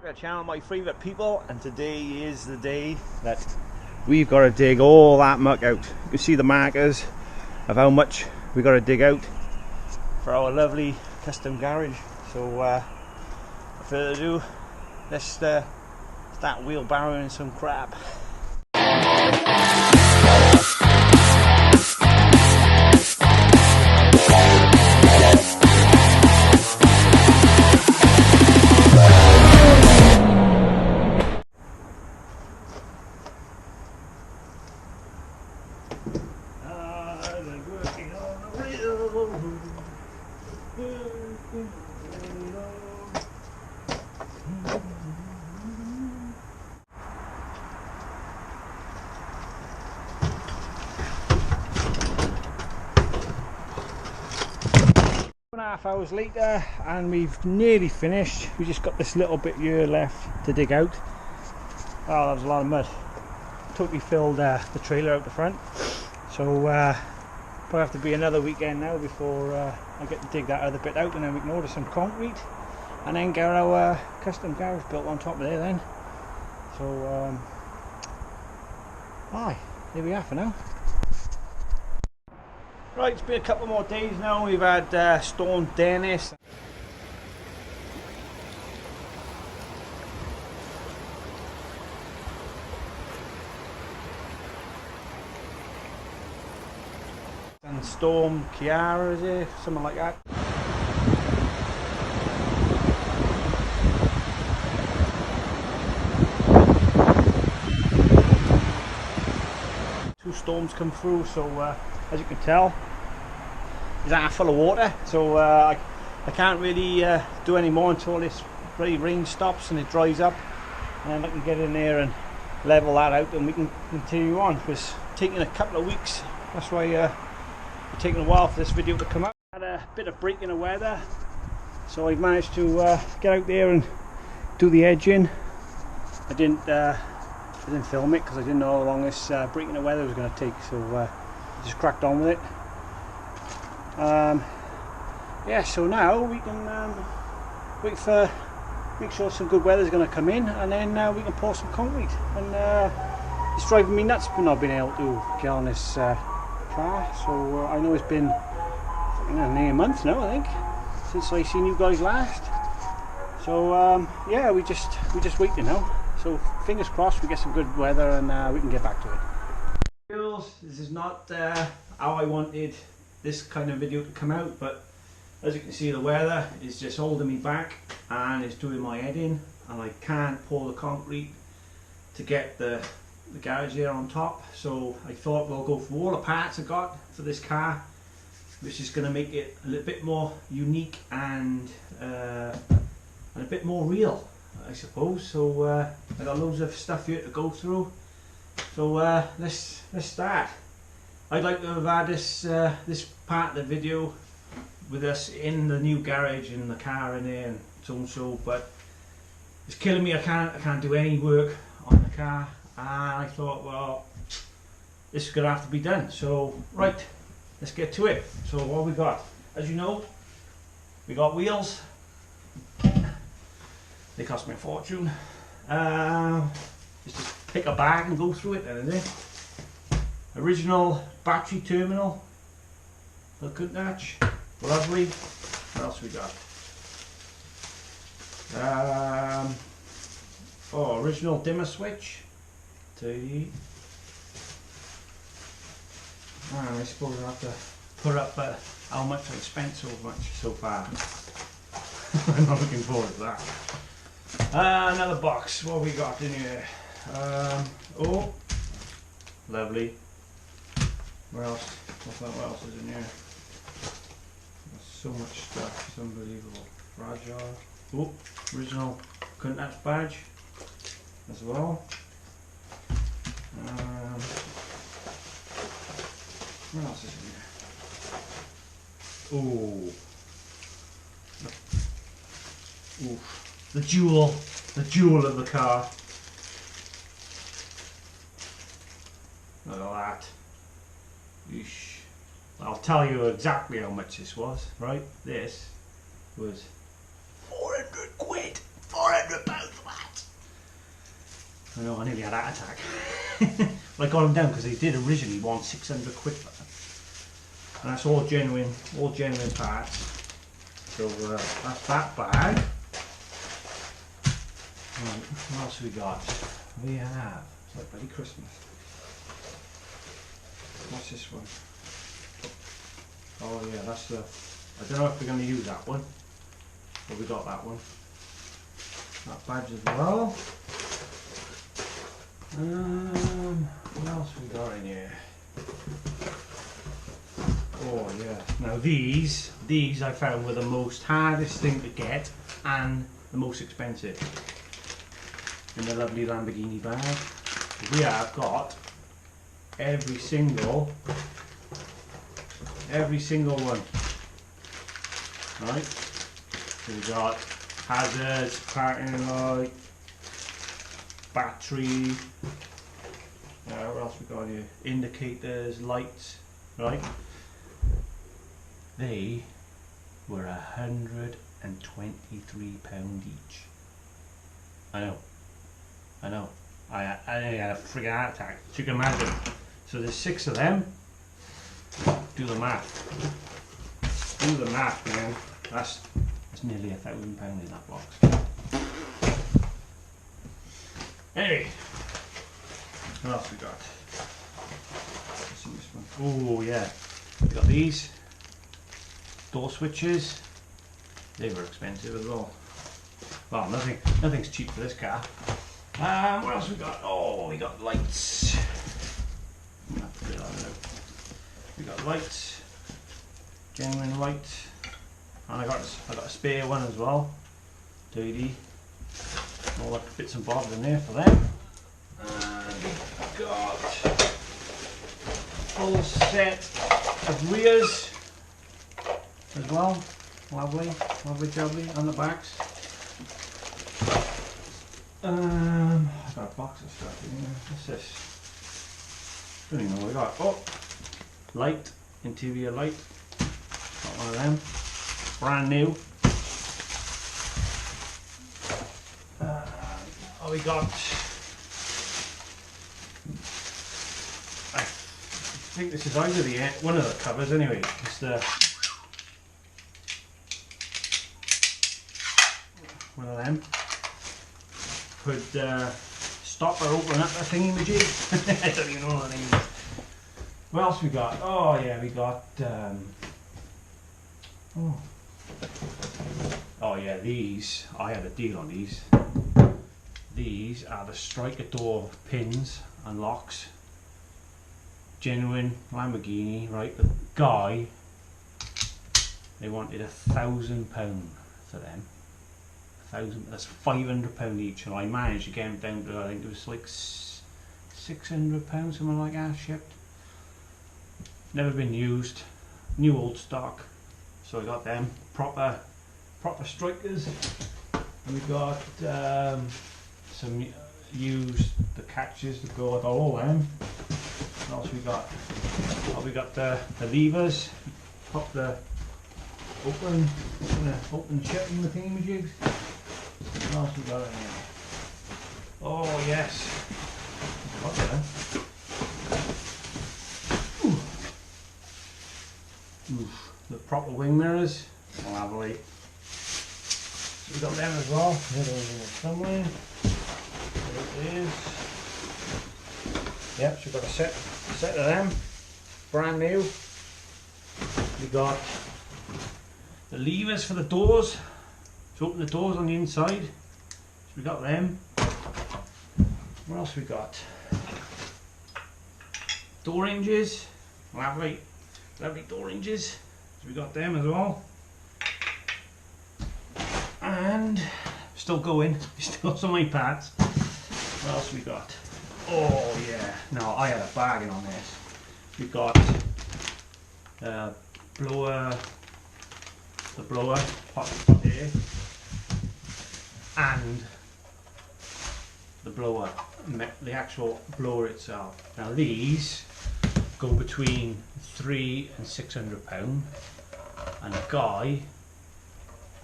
Our channel, my favourite people, and today is the day that we've got to dig all that muck out. You can see the markers of how much we've got to dig out for our lovely custom garage. So without further ado, let's start wheelbarrowing some crap. Half hours later and we've nearly finished. We just got this little bit here left to dig out. Oh, that was a lot of mud. Totally filled the trailer out the front, so probably have to be another weekend now before I get to dig that other bit out, and then we can order some concrete and then get our custom garage built on top of there then. So aye, there we are for now. Right, it's been a couple more days now. We've had Storm Dennis. And Storm Kiara, is it? Something like that. Two storms come through, so as you can tell, it's half full of water, so I can't really do any more until this bloody rain stops and it dries up, and then I can get in there and level that out and we can continue on. It's taking a couple of weeks, that's why it's taking a while for this video to come out. Had a bit of break in the weather, so I've managed to get out there and do the edging. I didn't film it because I didn't know how long this break in the weather was going to take, so just cracked on with it. Yeah, so now we can make sure some good weather is going to come in, and then we can pour some concrete. And it's driving me nuts not being able to get on this car. So I know it's been nearly a month now, I think, since I seen you guys last. So yeah, we just waiting now. So fingers crossed we get some good weather and we can get back to it. This is not how I wanted this kind of video to come out, but as you can see, the weather is just holding me back and it's doing my head in, and I can't pour the concrete to get the garage here on top. So I thought we'll go for all the parts I got for this car, which is going to make it a little bit more unique and a bit more real, I suppose. So I got loads of stuff here to go through. So let's start. I'd like to have had this part of the video with us in the new garage and the car in there and so and so, but it's killing me. I can't do any work on the car, and I thought, well, this is gonna have to be done. So right, let's get to it. So what we got, as you know, we got wheels. They cost me a fortune. Just pick a bag and go through it, then, is it? Original battery terminal, the countach, lovely. What else we got? Oh, original dimmer switch. I suppose I have to put up how much I spent so far. I'm not looking forward to that. Another box. What have we got in here? Oh, lovely. What else? What else is in here? There's so much stuff. It's unbelievable. Fragile. Oh, original countach badge as well. What else is in here? Oh. Oof. The jewel of the car. Look at that. Eesh. I'll tell you exactly how much this was, right? This was 400 quid. 400 pounds. I know, I nearly had a heart attack. But I got them down because they did originally want 600 quid for them. And that's all genuine parts. So that's that bag. Right, what else we got? We have, it's like bloody Christmas. What's this one? Oh yeah, that's the, I don't know if we're going to use that one, but we got that one. That badge as well. What else we got in here? Oh yeah. Now these I found were the most hardest thing to get and the most expensive. In the lovely Lamborghini bag. We have got every single one. Right? So we've got hazards, parking light, battery, what else we got here? Indicators, lights, right? They were £123 each. I know. I had a friggin' heart attack, so you can imagine. So there's 6 of them. Do the math. Man. That's nearly £1,000 in that box. Anyway, what else we got? Let's see this one. Oh yeah, we got these door switches. They were expensive as well. Well, nothing's cheap for this car. What else we got? Oh, we got lights. We got lights, genuine lights, and I got a spare one as well. Dirty. All the bits and bobs in there for them. And we've got full set of rears as well. Lovely jubbly on the backs. I've got a box of stuff in here. What's this? Don't even know what we got. Oh, light, interior light. Got one of them. Brand new. We got, I think this is either the one of the covers anyway. It's the one of them. Could stop or open up the thingy-majig. I don't even know what the name is. What else we got? Oh yeah, we got. Oh yeah, these. I had a deal on these. These are the striker door pins and locks. Genuine Lamborghini, right? The guy, they wanted £1,000 for them. That's £500 each, and I managed to get them down to, I think it was like £600, something like that, shipped. Never been used, new old stock. So I got them proper strikers, and we got some used the catches to go with all of them. What else we got? Oh, we got the levers. Pop the open shut in the thingamajigs. What else we got in here? Oh yes. Got that. The proper wing mirrors. Lovely. So we got them as well. The other one's in there somewhere. There it is. Yep, so we've got a set of them. Brand new. We got the levers for the doors to open the doors on the inside. So we got them. What else we got? Door hinges. Lovely door hinges. So we got them as well. And still going. Still so many parts. What else we got? Oh yeah. No, I had a bargain on this. We got the blower hot air, and the blower, the actual blower itself. Now these go between £300 and £600, and a guy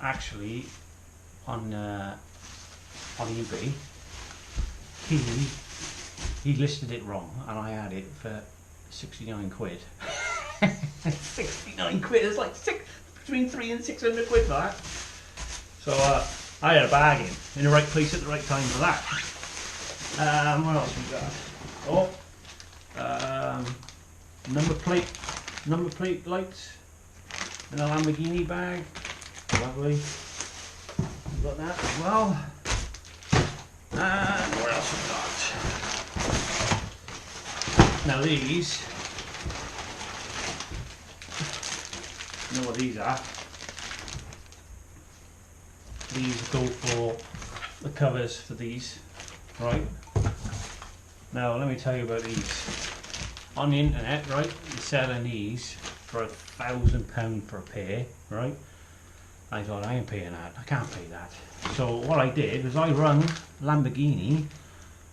actually on eBay he listed it wrong, and I had it for 69 quid. 69 quid, it's like between 300 and 600 quid for that. So I had a bargain in the right place at the right time for that. What else we got? Oh, number plate lights in a Lamborghini bag. Lovely. We've got that as well. And what else we got? Now these, you know what these are? These go for the covers for these, right? Now let me tell you about these. On the internet, right, you're selling these for £1,000 for a pair, right? I thought, I ain't paying that, I can't pay that. So what I did was I rung Lamborghini,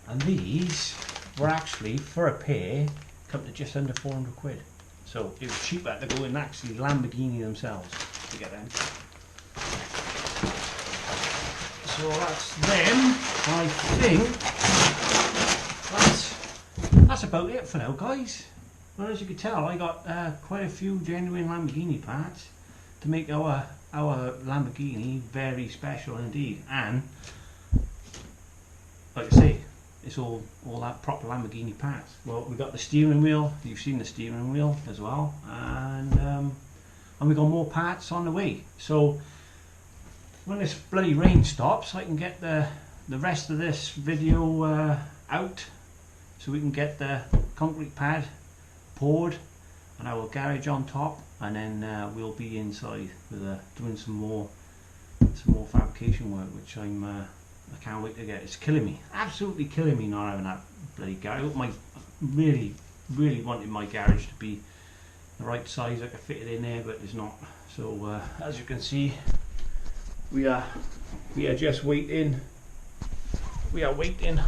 and these were actually, for a pair, come to just under 400 quid. So it was cheaper to go in actually Lamborghini themselves to get them. So that's them. I think that's about it for now, guys. Well, as you can tell, I got quite a few genuine Lamborghini parts to make our Lamborghini very special indeed. And like I say, it's all that proper Lamborghini parts. Well, we got the steering wheel. You've seen the steering wheel as well, and we got more parts on the way. So when this bloody rain stops, I can get the rest of this video out, so we can get the concrete pad poured and our garage on top, and then we'll be inside with doing some more fabrication work, which I can't wait to get. It's killing me, absolutely killing me not having that bloody garage. I really wanted my garage to be the right size. I could fit it in there, but it's not. So as you can see, we are just waiting. We are waiting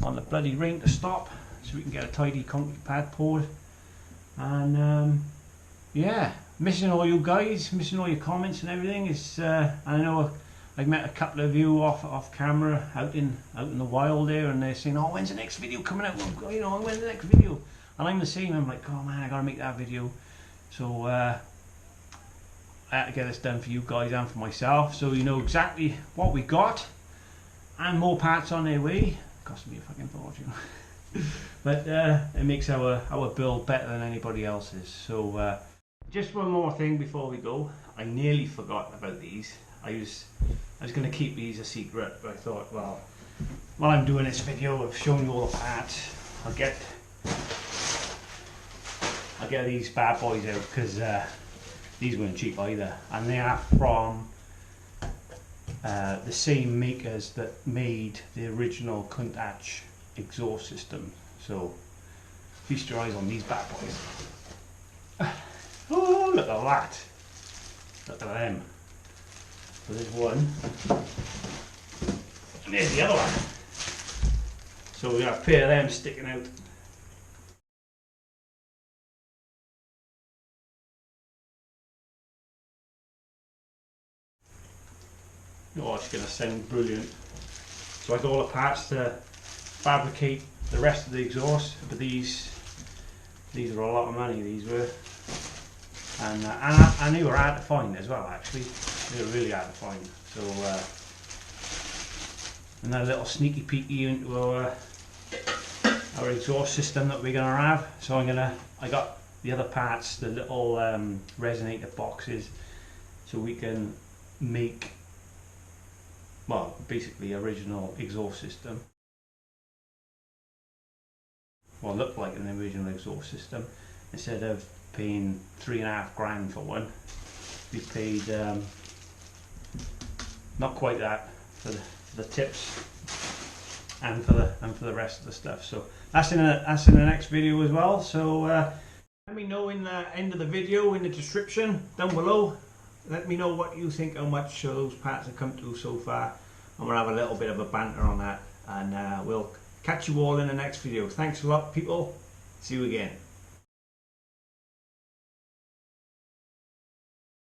on the bloody rain to stop so we can get a tidy concrete pad poured. And yeah, missing all you guys, missing all your comments and everything. It's I know I've met a couple of you off camera out in the wild there, and they're saying, oh, when's the next video coming out? You know, when's the next video? And I'm the same. I'm like, oh man, I gotta make that video. So I had to get this done for you guys and for myself, so you know exactly what we got, and more parts on their way. Cost me a fucking fortune. But it makes our build better than anybody else's. So just one more thing before we go. I nearly forgot about these. I was going to keep these a secret, but I thought, well, while I'm doing this video of showing you all the parts, I'll get these bad boys out, because these weren't cheap either, and they are from the same makers that made the original countach exhaust system. So feast your eyes on these bad boys. Oh, look at that! Look at them. So there's one, and there's the other one. So we got a pair of them sticking out. Oh, it's going to sound brilliant. So I got all the parts to fabricate the rest of the exhaust, but these were a lot of money, these were, and they were hard to find as well. Actually, they were really hard to find. So and that little sneaky peeky into our exhaust system that we're gonna have. So I got the other parts, the little resonator boxes, so we can make, well, basically original exhaust system. Well, look like an original exhaust system. Instead of paying £3.5 grand for one, we paid not quite that for the tips and for the rest of the stuff. So that's in the next video as well. So let me know in the end of the video, in the description down below. Let me know what you think, how much those parts have come to so far, and we'll have a little bit of a banter on that, and we'll catch you all in the next video. Thanks a lot, people. See you again.